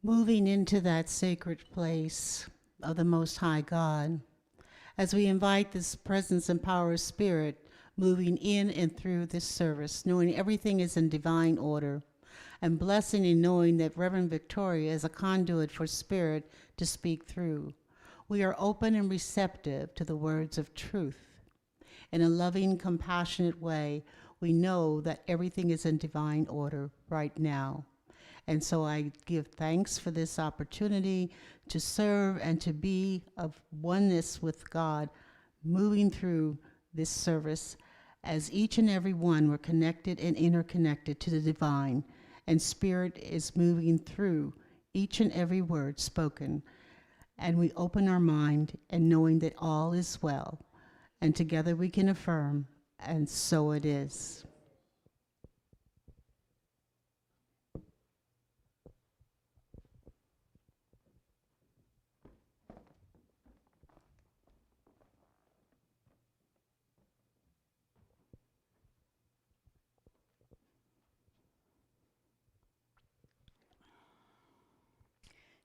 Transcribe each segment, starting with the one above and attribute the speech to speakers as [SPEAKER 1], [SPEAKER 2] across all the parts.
[SPEAKER 1] moving into that sacred place of the Most High God, as we invite this presence and power of Spirit moving in and through this service, knowing everything is in divine order, and blessing and knowing that Reverend Victoria is a conduit for Spirit to speak through. We are open and receptive to the words of truth. In a loving, compassionate way, we know that everything is in divine order right now. And so I give thanks for this opportunity to serve and to be of oneness with God, moving through this service as each and every one were connected and interconnected to the divine, and Spirit is moving through each and every word spoken. And we open our mind and knowing that all is well, and together we can affirm, and so it is.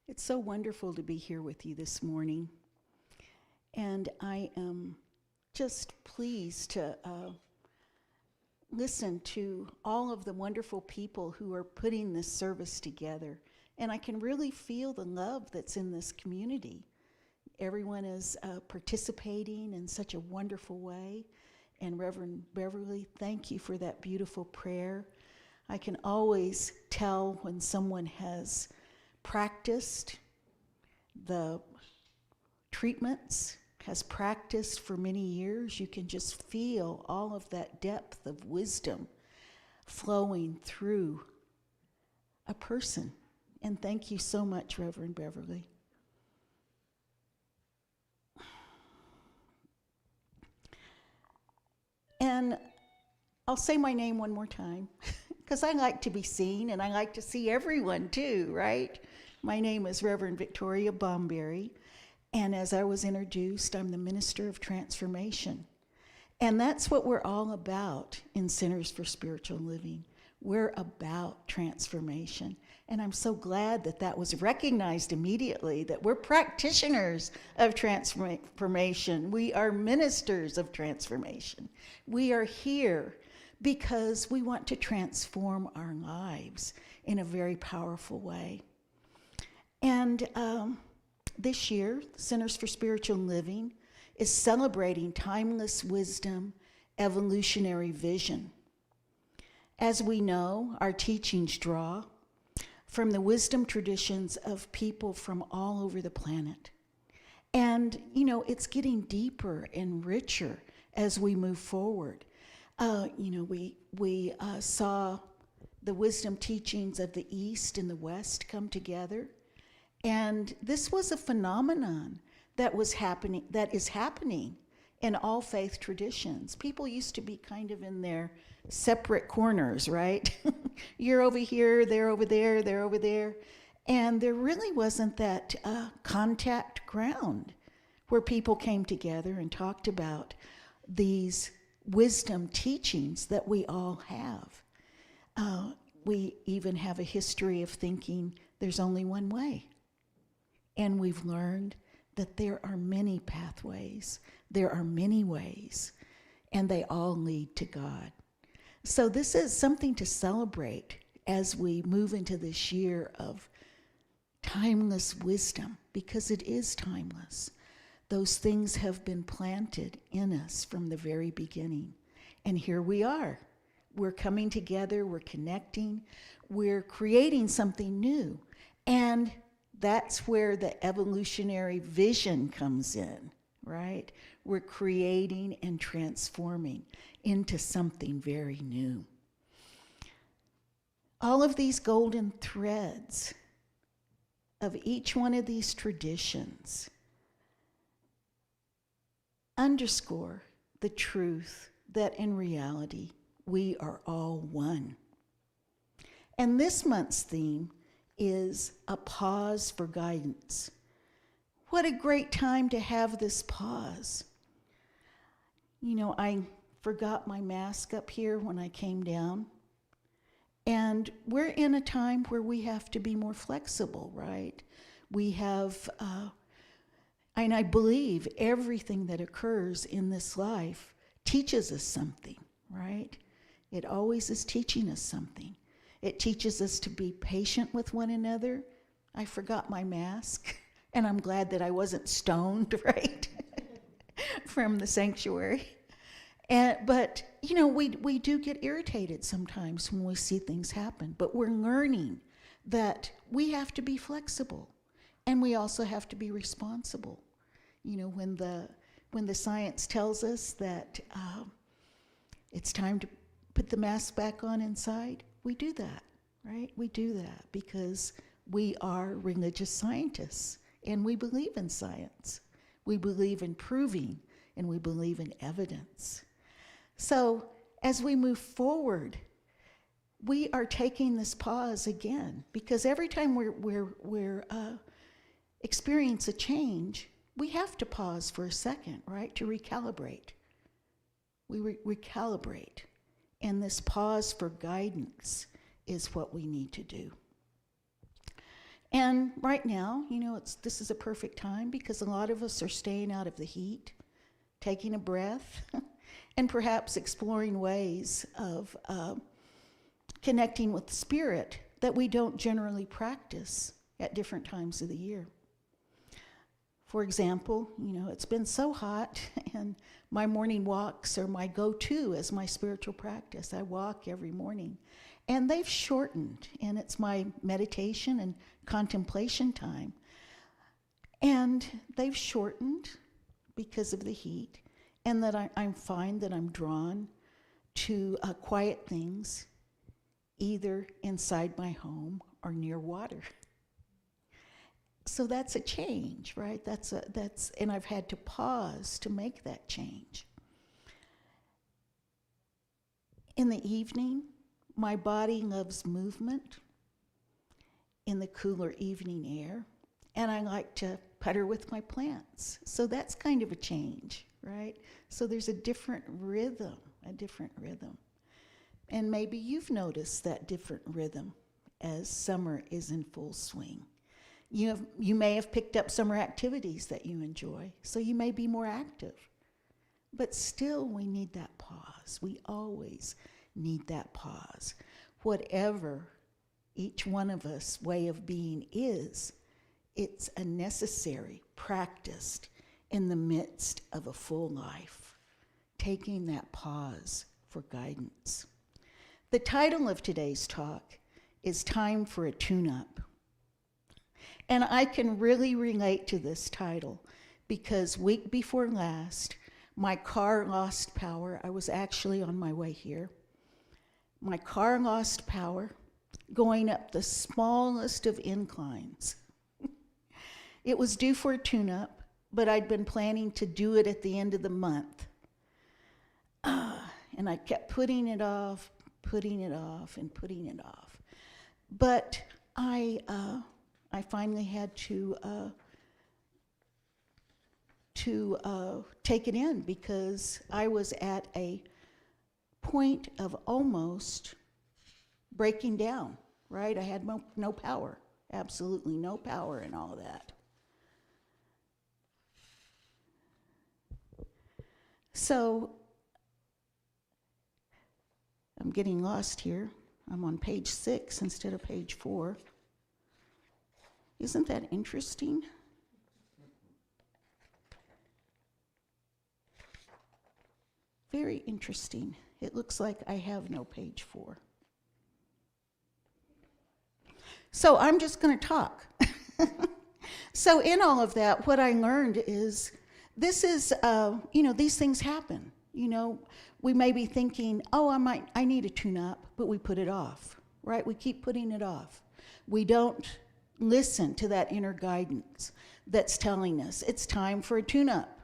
[SPEAKER 2] It's so wonderful to be here with you this morning. And I am just pleased to listen to all of the wonderful people who are putting this service together. And I can really feel the love that's in this community. Everyone is participating in such a wonderful way. And Reverend Beverly, thank you for that beautiful prayer. I can always tell when someone has practiced the treatments, has practiced for many years. You can just feel all of that depth of wisdom flowing through a person. And thank you so much, Reverend Beverly. And I'll say my name one more time, because I like to be seen, and I like to see everyone too, right? My name is Reverend Victoria Bomberry, and as I was introduced, I'm the Minister of Transformation. And that's what we're all about in Centers for Spiritual Living. We're about transformation. And I'm so glad that that was recognized immediately, that we're practitioners of transformation. We are ministers of transformation. We are here because we want to transform our lives in a very powerful way. And this year, Centers for Spiritual Living is celebrating timeless wisdom, evolutionary vision. As we know, our teachings draw from the wisdom traditions of people from all over the planet. And, you know, it's getting deeper and richer as we move forward. We saw the wisdom teachings of the East and the West come together. And this was a phenomenon that is happening in all faith traditions. People used to be kind of in their separate corners, right? You're over here, they're over there, they're over there. And there really wasn't that contact ground where people came together and talked about these wisdom teachings that we all have. We even have a history of thinking there's only one way. And we've learned that there are many pathways, there are many ways, and they all lead to God. So this is something to celebrate as we move into this year of timeless wisdom, because it is timeless. Those things have been planted in us from the very beginning. And here we are. We're coming together, we're connecting, we're creating something new. And that's where the evolutionary vision comes in, right? We're creating and transforming into something very new. All of these golden threads of each one of these traditions underscore the truth that in reality we are all one. And this month's theme is a pause for guidance. What a great time to have this pause. You know, I forgot my mask up here when I came down, And we're in a time where we have to be more flexible, right? We have, and I believe everything that occurs in this life teaches us something, right? It always is teaching us something. It teaches us to be patient with one another. I forgot my mask, and I'm glad that I wasn't stoned, right, from the sanctuary. But, you know, we do get irritated sometimes when we see things happen, but we're learning that we have to be flexible, and we also have to be responsible. You know, when the science tells us that it's time to put the mask back on inside, we do that, right? We do that because we are religious scientists, and we believe in science. We believe in proving, and we believe in evidence. So as we move forward, we are taking this pause again, because every time we're experience a change, we have to pause for a second, right, to recalibrate. We recalibrate, and this pause for guidance is what we need to do. And right now, you know, this is a perfect time because a lot of us are staying out of the heat, taking a breath, and perhaps exploring ways of connecting with spirit that we don't generally practice at different times of the year. For example, you know, it's been so hot, and my morning walks are my go-to as my spiritual practice. I walk every morning, and they've shortened, and it's my meditation and contemplation time. And they've shortened because of the heat, and that I find that I'm drawn to quiet things, either inside my home or near water. So that's a change, right? And I've had to pause to make that change. In the evening, my body loves movement in the cooler evening air, and I like to putter with my plants. So that's kind of a change, right? So there's a different rhythm. And maybe you've noticed that different rhythm as summer is in full swing. You may have picked up summer activities that you enjoy, so you may be more active. But still, we need that pause. We always need that pause. Whatever each one of us' way of being is, it's a necessary, practiced in the midst of a full life, taking that pause for guidance. The title of today's talk is Time for a Tune-Up. And I can really relate to this title because week before last, my car lost power. I was actually on my way here. My car lost power going up the smallest of inclines. It was due for a tune-up, but I'd been planning to do it at the end of the month. And I kept putting it off. But I finally had to take it in because I was at a point of almost breaking down, right? I had no power, absolutely no power and all that. So I'm getting lost here. I'm on page 6 instead of page 4. Isn't that interesting? Very interesting. It looks like I have no page 4. So I'm just going to talk. So in all of that, what I learned is this is, these things happen. You know, we may be thinking, I need a tune-up, but we put it off, right? We keep putting it off. We don't listen to that inner guidance that's telling us it's time for a tune-up.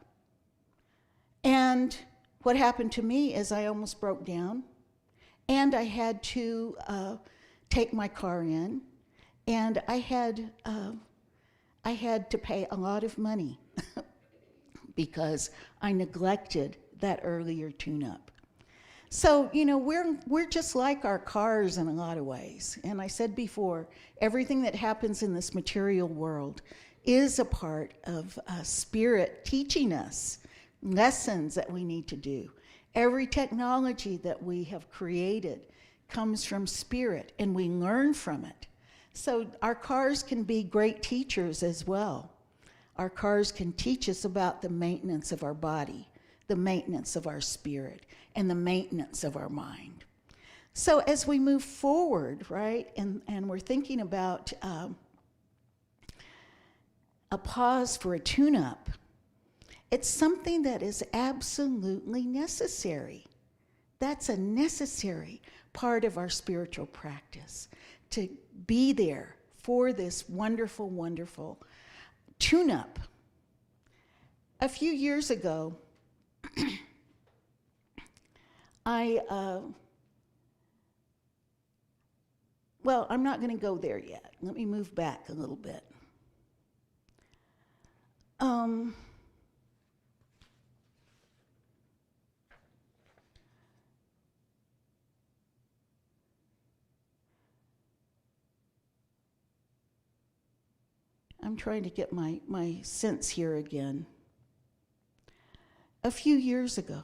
[SPEAKER 2] And what happened to me is I almost broke down, and I had to take my car in, and I had to pay a lot of money because I neglected that earlier tune-up. So, we're just like our cars in a lot of ways. And I said before, everything that happens in this material world is a part of Spirit teaching us lessons that we need to do. Every technology that we have created comes from Spirit, and we learn from it. So our cars can be great teachers as well. Our cars can teach us about the maintenance of our body, the maintenance of our spirit, and the maintenance of our mind. So as we move forward, right, and we're thinking about a pause for a tune-up, it's something that is absolutely necessary. That's a necessary part of our spiritual practice, to be there for this wonderful, wonderful tune-up. A few years ago, I'm not going to go there yet. Let me move back a little bit. I'm trying to get my sense here again. A few years ago,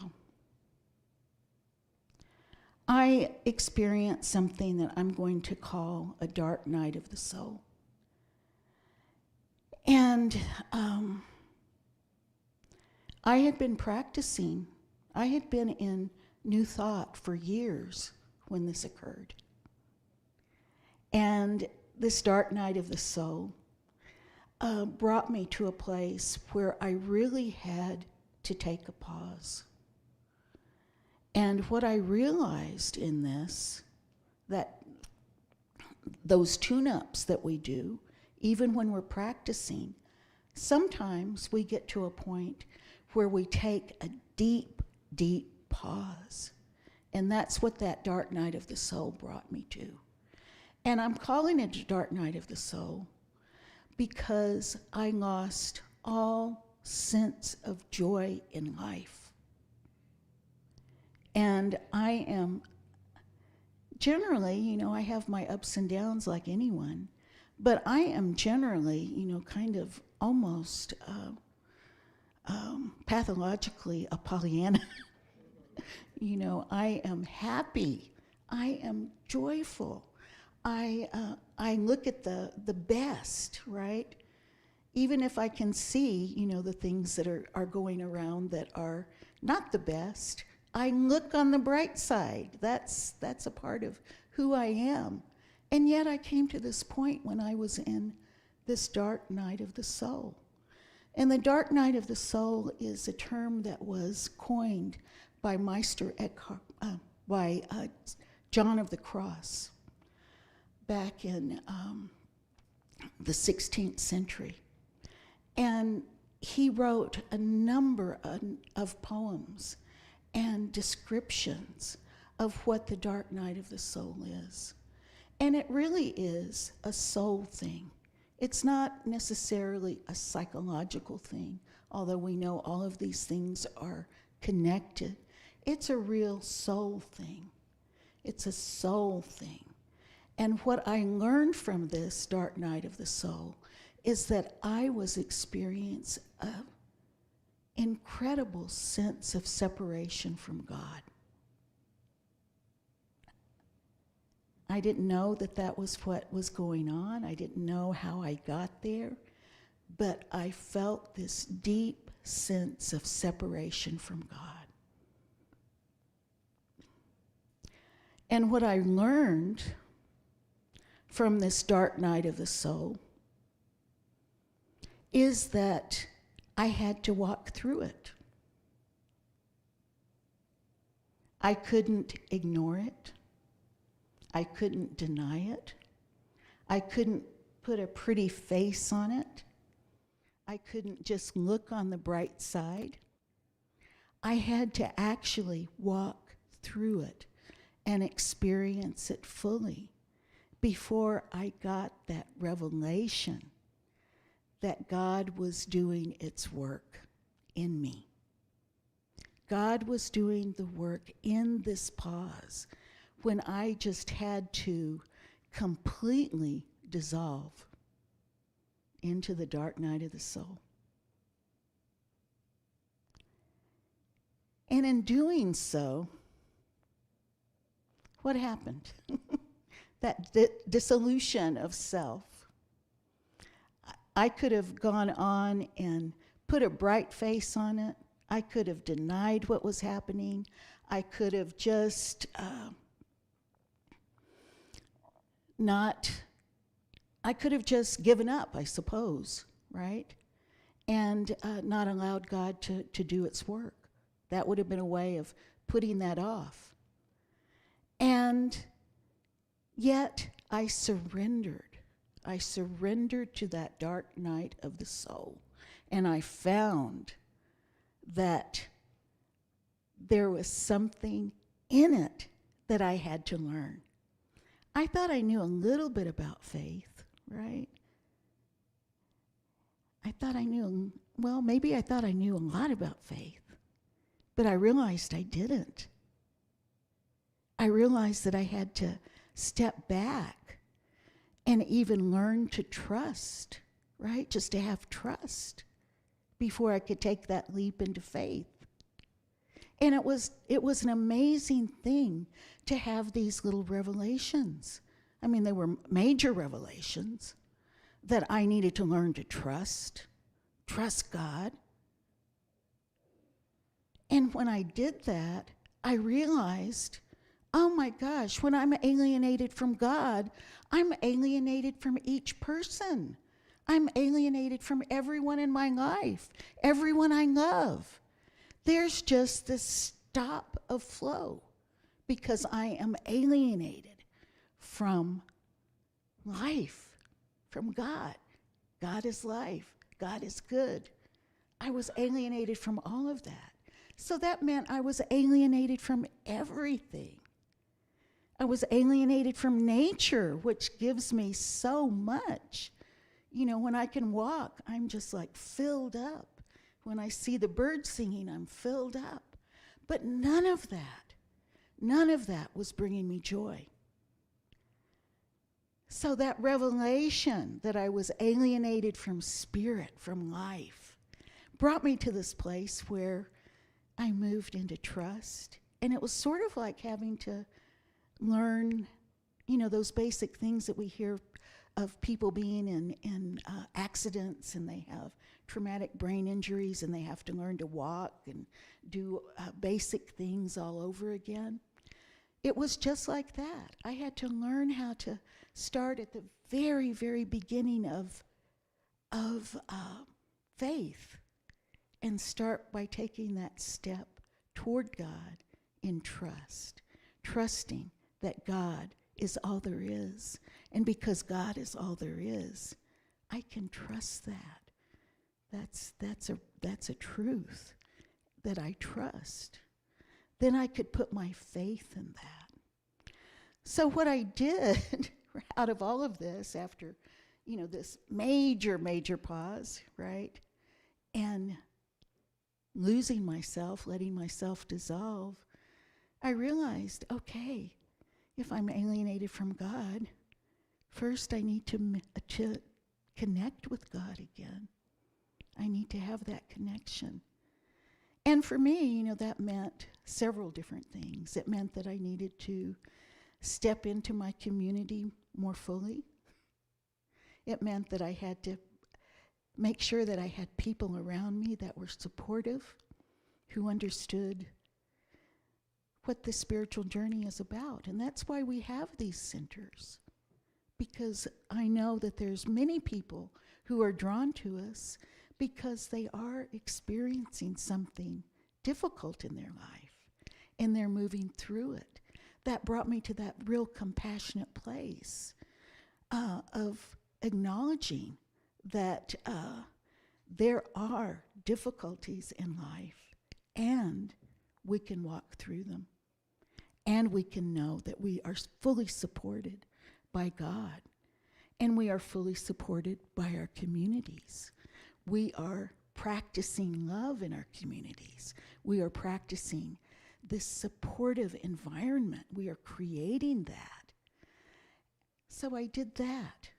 [SPEAKER 2] I experienced something that I'm going to call a dark night of the soul. And I had been practicing. I had been in New Thought for years when this occurred. And this dark night of the soul brought me to a place where I really had to take a pause. And what I realized in this, that those tune-ups that we do, even when we're practicing, sometimes we get to a point where we take a deep, deep pause. And that's what that dark night of the soul brought me to. And I'm calling it a dark night of the soul because I lost all sense of joy in life. And I am generally, I have my ups and downs like anyone, but I am generally, kind of almost pathologically a Pollyanna. I am happy. I am joyful. I look at the best, right? Even if I can see, the things that are going around that are not the best, I look on the bright side. That's a part of who I am. And yet I came to this point when I was in this dark night of the soul. And the dark night of the soul is a term that was coined by Meister Eckhart, by John of the Cross, back in the 16th century. And he wrote a number of poems and descriptions of what the dark night of the soul is. And it really is a soul thing. It's not necessarily a psychological thing, although we know all of these things are connected. It's a real soul thing. It's a soul thing. And what I learned from this dark night of the soul is that I was experiencing an incredible sense of separation from God. I didn't know that was what was going on. I didn't know how I got there, but I felt this deep sense of separation from God. And what I learned from this dark night of the soul is that I had to walk through it. I couldn't ignore it. I couldn't deny it. I couldn't put a pretty face on it. I couldn't just look on the bright side. I had to actually walk through it and experience it fully before I got that revelation that God was doing its work in me. God was doing the work in this pause when I just had to completely dissolve into the dark night of the soul. And in doing so, what happened? That dissolution of self. I could have gone on and put a bright face on it. I could have denied what was happening. I could have just I could have just given up, I suppose, right? And not allowed God to do its work. That would have been a way of putting that off. And yet I surrendered. I surrendered to that dark night of the soul. And I found that there was something in it that I had to learn. I thought I knew a little bit about faith, right? I thought I knew, well, maybe I thought I knew a lot about faith. But I realized I didn't. I realized that I had to step back and even learn to trust, right? Just to have trust before I could take that leap into faith. And it was an amazing thing to have these little revelations. I mean, they were major revelations that I needed to learn to trust God. And when I did that, I realized, oh my gosh, when I'm alienated from God, I'm alienated from each person. I'm alienated from everyone in my life, everyone I love. There's just this stop of flow because I am alienated from life, from God. God is life. God is good. I was alienated from all of that. So that meant I was alienated from everything. I was alienated from nature, which gives me so much. You know, when I can walk, I'm just like filled up. When I see the birds singing, I'm filled up. But none of that was bringing me joy. So that revelation that I was alienated from spirit, from life, brought me to this place where I moved into trust. And it was sort of like having to learn, you know, those basic things that we hear of people being in accidents, and they have traumatic brain injuries, and they have to learn to walk and do basic things all over again. It was just like that. I had to learn how to start at the very, very beginning of faith and start by taking that step toward God in trust, trusting that God is all there is. And because God is all there is, I can trust that. That's a truth that I trust. Then I could put my faith in that. So what I did out of all of this, after, you know, this major pause, right? And losing myself, letting myself dissolve, I realized, okay, if I'm alienated from God, first I need to connect with God again. I need to have that connection. And for me, you know, that meant several different things. It meant that I needed to step into my community more fully. It meant that I had to make sure that I had people around me that were supportive, who understood what the spiritual journey is about. And that's why we have these centers, because I know that there's many people who are drawn to us because they are experiencing something difficult in their life, and they're moving through it. That brought me to that real compassionate place of acknowledging that there are difficulties in life, and we can walk through them, and we can know that we are fully supported by God, and we are fully supported by our communities. We are practicing love in our communities. We are practicing this supportive environment. We are creating that. So I did that.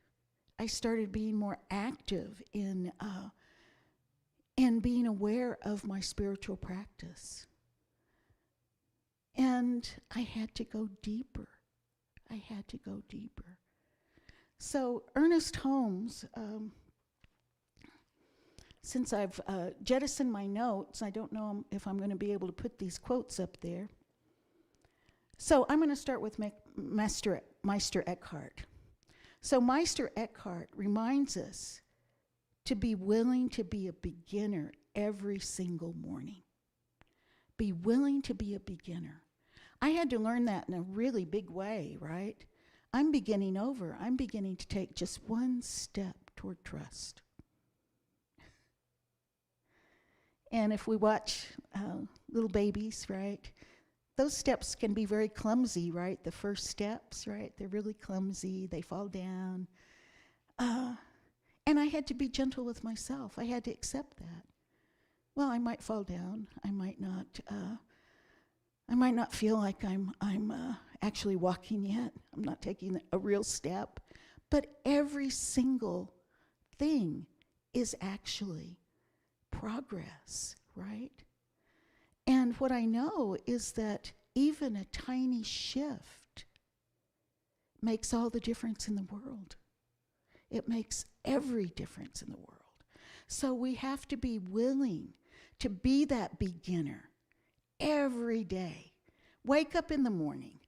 [SPEAKER 2] I started being more active in being aware of my spiritual practice. And I had to go deeper. So Ernest Holmes, since I've jettisoned my notes, I don't know if I'm going to be able to put these quotes up there. So I'm going to start with Meister Eckhart. So Meister Eckhart reminds us to be willing to be a beginner every single morning. Be willing to be a beginner. I had to learn that in a really big way, right? I'm beginning over. I'm beginning to take just one step toward trust. And if we watch little babies, right, those steps can be very clumsy, right? The first steps, right? They're really clumsy. They fall down. And I had to be gentle with myself. I had to accept that. Well, I might fall down. I might not feel like I'm actually walking yet. I'm not taking a real step. But every single thing is actually progress, right? And what I know is that even a tiny shift makes all the difference in the world. It makes every difference in the world. So we have to be willing to be that beginner every day. Wake up in the morning.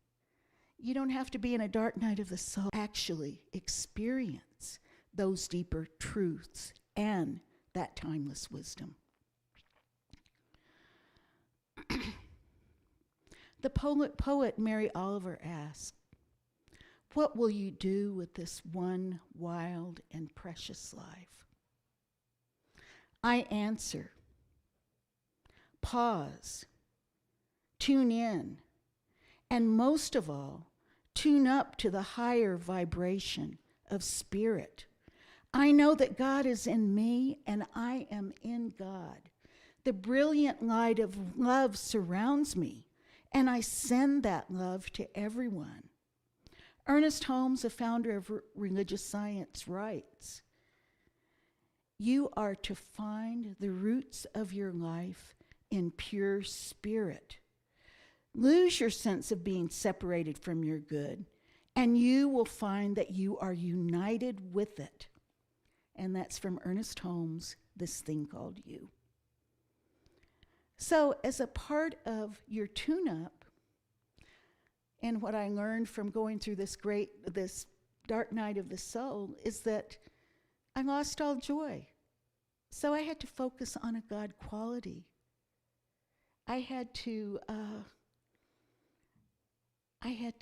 [SPEAKER 2] You don't have to be in a dark night of the soul. Actually experience those deeper truths and that timeless wisdom. The poet Mary Oliver asked, "What will you do with this one wild and precious life?" I answer, pause, tune in, and most of all, tune up to the higher vibration of spirit. I know that God is in me and I am in God. The brilliant light of love surrounds me, and I send that love to everyone. Ernest Holmes, the founder of religious science, writes, "You are to find the roots of your life in pure spirit. Lose your sense of being separated from your good, and you will find that you are united with it." And that's from Ernest Holmes, This Thing Called You. So as a part of your tune-up, and what I learned from going through this dark night of the soul, is that I lost all joy. So I had to focus on a God quality. I had to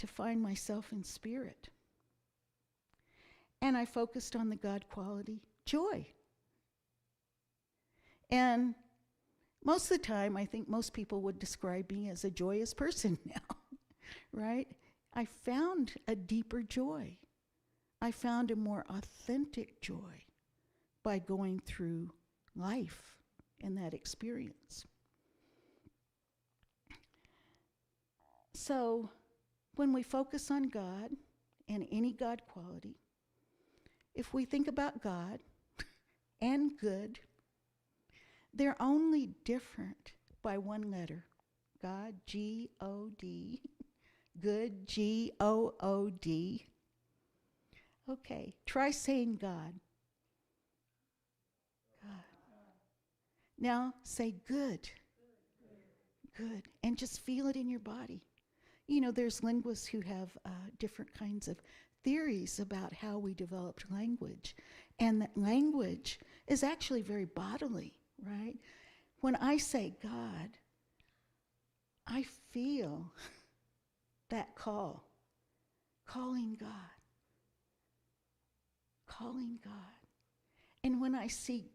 [SPEAKER 2] find myself in spirit. And I focused on the God quality, joy. And most of the time, I think most people would describe me as a joyous person now, right? I found a deeper joy. I found a more authentic joy by going through life and that experience. So when we focus on God and any God quality, if we think about God and good, they're only different by one letter. God, G-O-D. Good, G-O-O-D. Okay, try saying God. God. Now say good. Good. And just feel it in your body. You know, there's linguists who have different kinds of theories about how we developed language. And that language is actually very bodily, right? When I say God, I feel that call, calling God, calling God. And when I say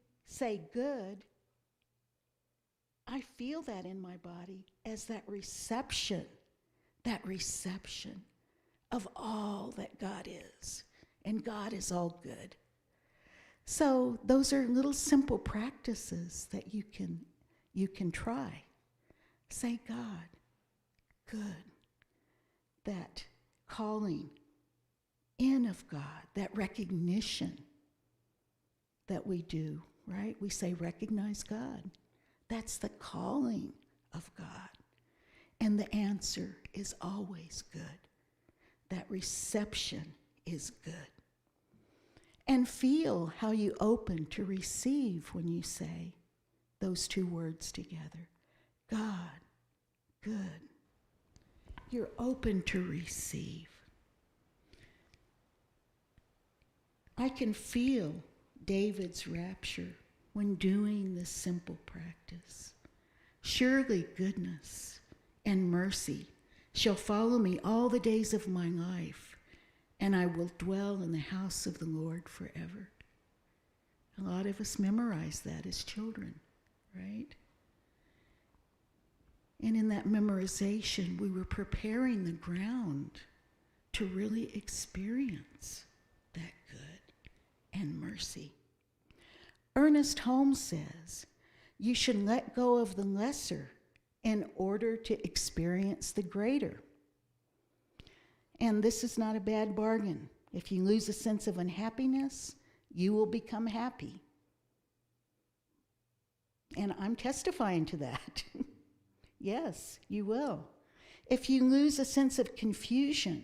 [SPEAKER 2] good, I feel that in my body as that reception of all that God is. And God is all good. So those are little simple practices that you can try. Say, God, good. That calling in of God, that recognition that we do, right? We say, recognize God. That's the calling of God. And the answer is always good. That reception is good. And feel how you open to receive when you say those two words together. God, good. You're open to receive. I can feel David's rapture when doing this simple practice. Surely goodness and mercy shall follow me all the days of my life, and I will dwell in the house of the Lord forever. A lot of us memorize that as children, right? And in that memorization, we were preparing the ground to really experience that good and mercy. Ernest Holmes says, you should let go of the lesser in order to experience the greater. And this is not a bad bargain. If you lose a sense of unhappiness, you will become happy. And I'm testifying to that. Yes, you will. If you lose a sense of confusion,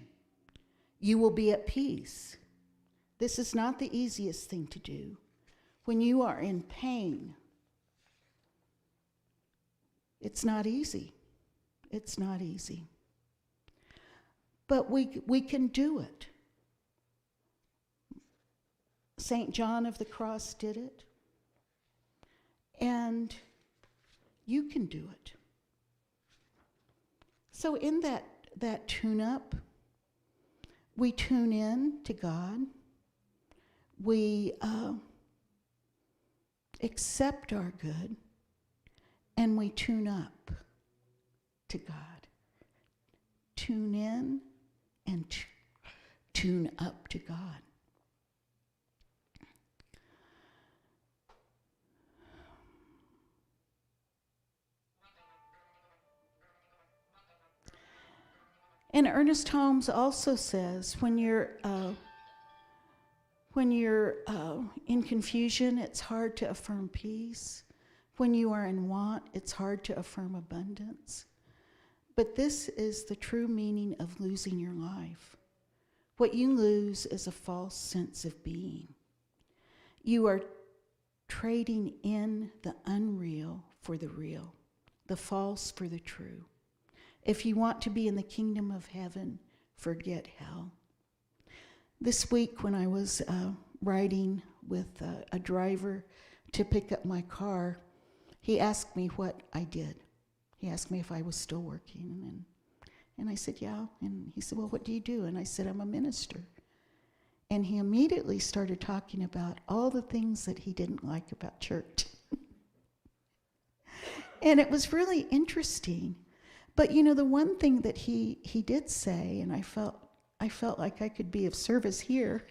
[SPEAKER 2] you will be at peace. This is not the easiest thing to do. When you are in pain, it's not easy. It's not easy. But we can do it. St. John of the Cross did it. And you can do it. So in that tune-up, we tune in to God. We accept our good, and we tune up to God. Tune in and tune up to God. And Ernest Holmes also says, when you're in confusion, it's hard to affirm peace. When you are in want, it's hard to affirm abundance. But this is the true meaning of losing your life. What you lose is a false sense of being. You are trading in the unreal for the real, the false for the true. If you want to be in the kingdom of heaven, forget hell. This week when I was riding with a driver to pick up my car, he asked me what I did. He asked me if I was still working, and I said, yeah. And he said, well, what do you do? And I said, I'm a minister. And he immediately started talking about all the things that he didn't like about church. And it was really interesting. But you know, the one thing that he did say, and I felt like I could be of service here,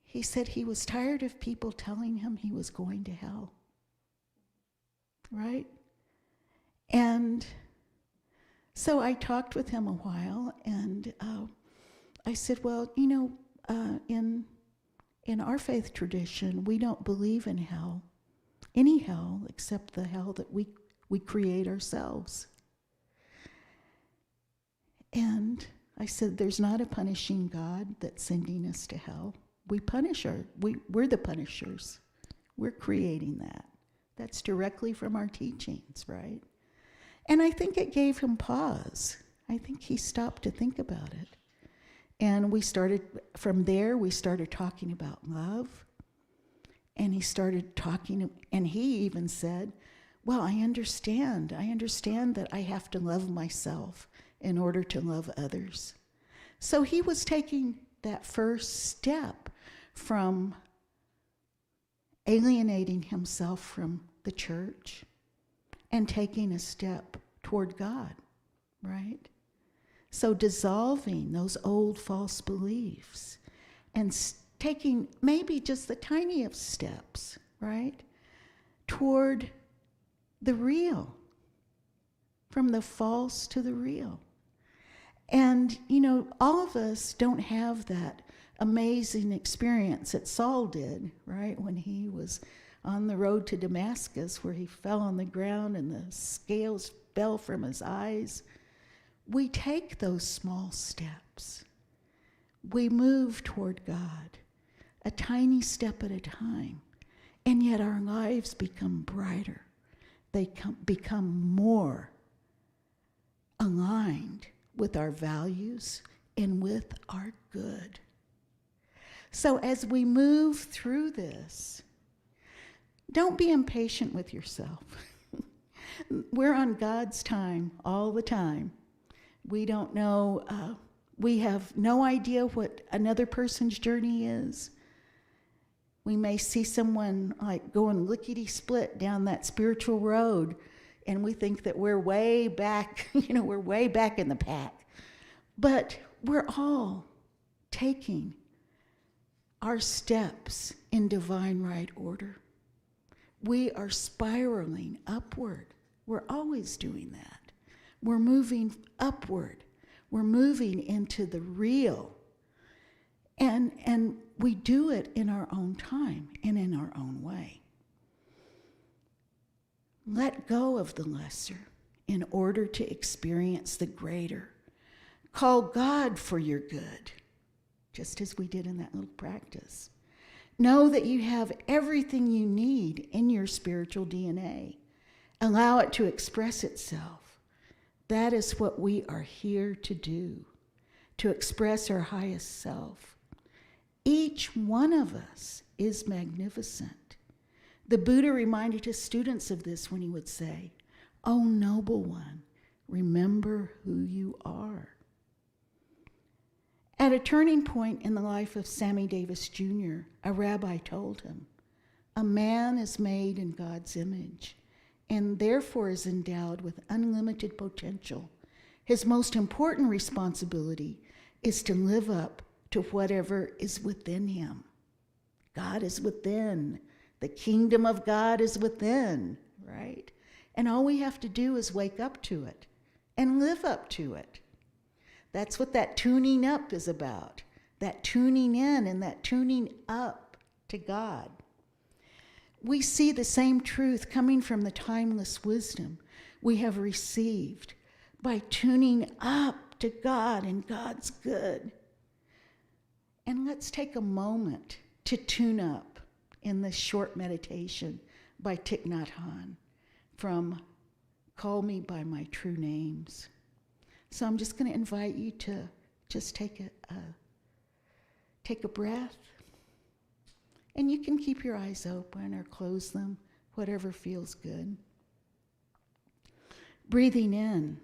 [SPEAKER 2] he said he was tired of people telling him he was going to hell. Right? And so I talked with him a while, and I said, well, you know, in our faith tradition, we don't believe in hell, any hell, except the hell that we create ourselves. And I said, there's not a punishing God that's sending us to hell. We're the punishers. We're creating that. That's directly from our teachings, right? And I think it gave him pause. I think he stopped to think about it. And from there, we started talking about love. And he started talking, and he even said, well, I understand that I have to love myself in order to love others. So he was taking that first step from alienating himself from the church and taking a step toward God, right? So dissolving those old false beliefs and taking maybe just the tiniest steps, right, toward the real, from the false to the real. And, all of us don't have that amazing experience that Saul did, right, when he was on the road to Damascus, where he fell on the ground and the scales fell from his eyes. We take those small steps. We move toward God, a tiny step at a time, and yet our lives become brighter. They become more aligned with our values and with our good. So as we move through this, don't be impatient with yourself. We're on God's time all the time. We don't know, we have no idea what another person's journey is. We may see someone like going lickety-split down that spiritual road, and we think that we're way back, we're way back in the pack. But we're all taking our steps in divine right order. We are spiraling upward. We're always doing that. We're moving upward. We're moving into the real. And we do it in our own time and in our own way. Let go of the lesser in order to experience the greater. Call God for your good, just as we did in that little practice. Know that you have everything you need in your spiritual DNA. Allow it to express itself. That is what we are here to do, to express our highest self. Each one of us is magnificent. The Buddha reminded his students of this when he would say, "O noble one, remember who you are." At a turning point in the life of Sammy Davis Jr., a rabbi told him, "A man is made in God's image and therefore is endowed with unlimited potential. His most important responsibility is to live up to whatever is within him." God is within. The kingdom of God is within, right? And all we have to do is wake up to it and live up to it. That's what that tuning up is about, that tuning in and that tuning up to God. We see the same truth coming from the timeless wisdom we have received by tuning up to God and God's good. And let's take a moment to tune up in this short meditation by Thich Nhat Hanh from Call Me By My True Names. So I'm just going to invite you to just take a breath. And you can keep your eyes open or close them, whatever feels good. Breathing in,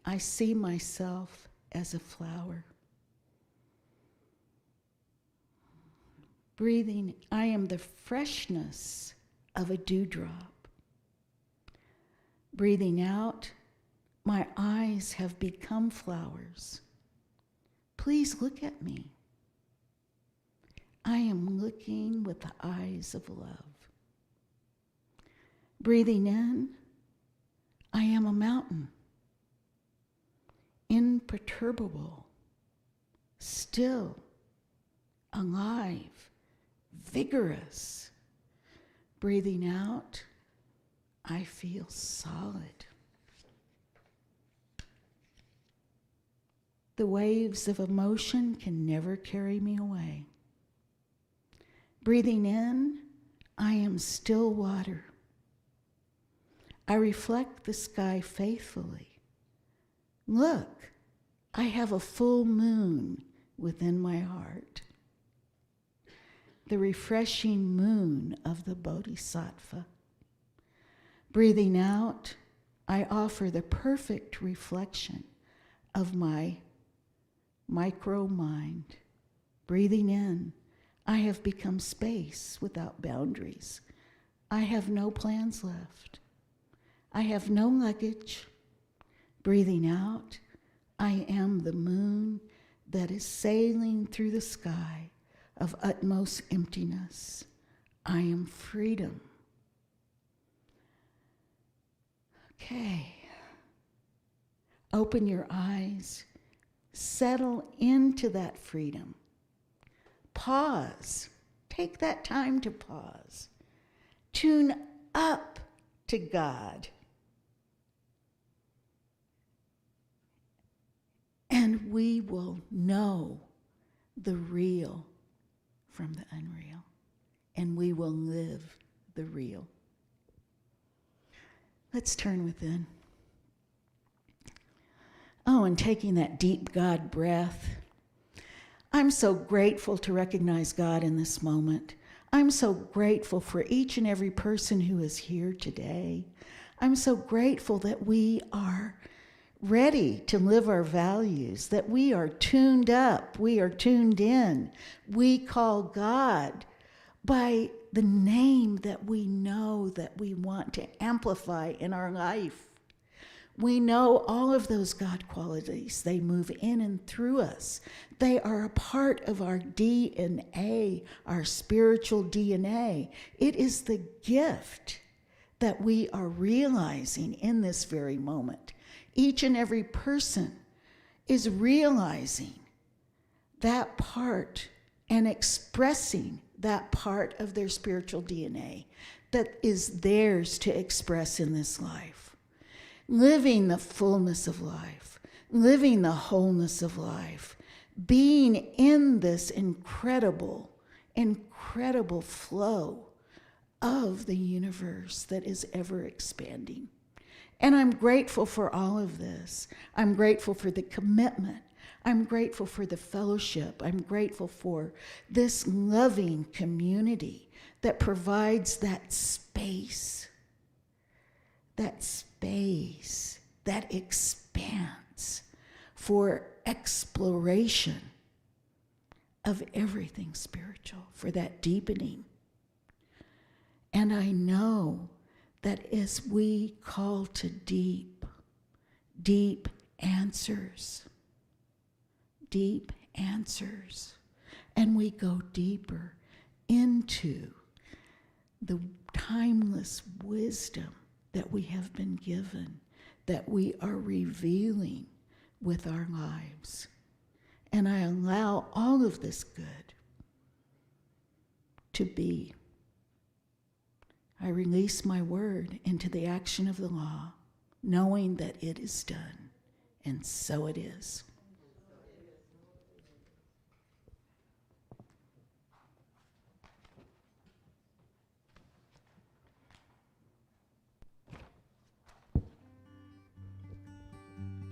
[SPEAKER 2] I see myself as a flower. Breathing, I am the freshness of a dewdrop. Breathing out, my eyes have become flowers. Please look at me. I am looking with the eyes of love. Breathing in, I am a mountain. Imperturbable, still, alive, vigorous. Breathing out, I feel solid. The waves of emotion can never carry me away. Breathing in, I am still water. I reflect the sky faithfully. Look, I have a full moon within my heart. The refreshing moon of the Bodhisattva. Breathing out, I offer the perfect reflection of my micro-mind. Breathing in, I have become space without boundaries. I have no plans left. I have no luggage. Breathing out, I am the moon that is sailing through the sky of utmost emptiness. I am freedom. Okay. Open your eyes. Settle into that freedom. Pause. Take that time to pause. Tune up to God. And we will know the real from the unreal. And we will live the real. Let's turn within. Oh, and taking that deep God breath. I'm so grateful to recognize God in this moment. I'm so grateful for each and every person who is here today. I'm so grateful that we are ready to live our values, that we are tuned up, we are tuned in. We call God by the name that we know that we want to amplify in our life. We know all of those God qualities. They move in and through us. They are a part of our DNA, our spiritual DNA. It is the gift that we are realizing in this very moment. Each and every person is realizing that part and expressing that part of their spiritual DNA that is theirs to express in this life. Living the fullness of life, living the wholeness of life, being in this incredible, incredible flow of the universe that is ever expanding. And I'm grateful for all of this. I'm grateful for the commitment. I'm grateful for the fellowship. I'm grateful for this loving community that provides that space that expands for exploration of everything spiritual, for that deepening. And I know that as we call to deep answers, and we go deeper into the timeless wisdom that we have been given, that we are revealing with our lives. And I allow all of this good to be. I release my word into the action of the law, knowing that it is done, and so it is.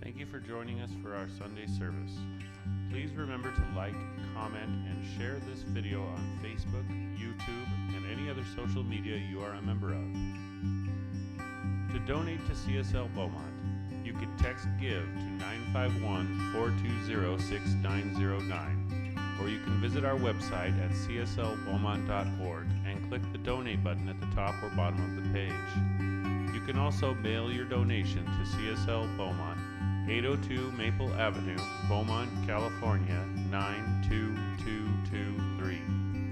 [SPEAKER 3] Thank you for joining us for our Sunday service. Please remember to like, comment, and share this video on Facebook, YouTube, and any other social media you are a member of. To donate to CSL Beaumont, you can text GIVE to 951-420-6909, or you can visit our website at cslbeaumont.org and click the donate button at the top or bottom of the page. You can also mail your donation to CSL Beaumont, 802 Maple Avenue, Beaumont, California, 92223.